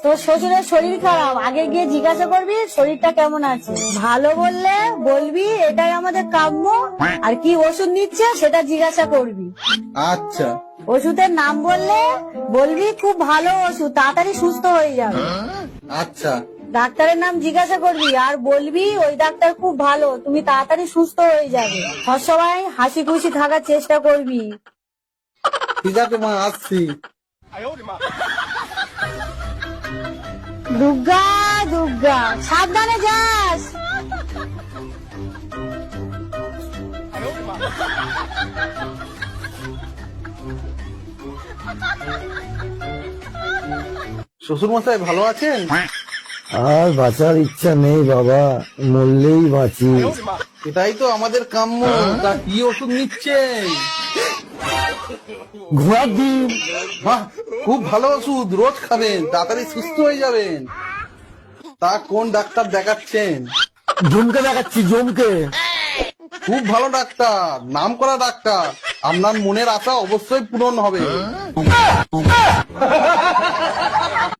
তোর শ্বশুরের শরীর খারাপ, আগে গিয়ে জিজ্ঞাসা করবি শরীরটা কেমন আছে। ভালো বললে বলবি এটাই আমাদের কাম্য, আর কি ওষুধ নিচ্ছে সেটা জিজ্ঞাসা করবি। আচ্ছা। ওষুধের নাম বললে বলবি খুব ভালো ওষুধ, তাড়াতাড়ি সুস্থ হয়ে যাবে। আচ্ছা। ডাক্তারের নাম জিজ্ঞাসা করবি আর বলবি ওই ডাক্তার খুব ভালো, তুমি তাড়াতাড়ি সুস্থ হয়ে যাবে। সবসময় হাসি খুশি থাকার চেষ্টা করবি। ঠিক আছে মা, আসছি। দুর্গা দুর্গা, সাবধানে যাস। শ্বশুর মশাই ভালো আছেন? আর বাঁচার ইচ্ছা নেই বাবা, মরলেই বাঁচি। এটাই তো আমাদের কাম্য। তা কি ওষুধ নিচ্ছেন? ঘোড়ার ডিম। বাহ, খুব ভালো ওষুধ, রোজ খাবেন, তাড়াতাড়ি সুস্থ হয়ে যাবেন। তা কোন ডাক্তার দেখাচ্ছেন? জমকে দেখাচ্ছি, জমকে। খুব ভালো ডাক্তার, নাম করা ডাক্তার। আপনার মনের আশা অবশ্যই পূরণ হবে।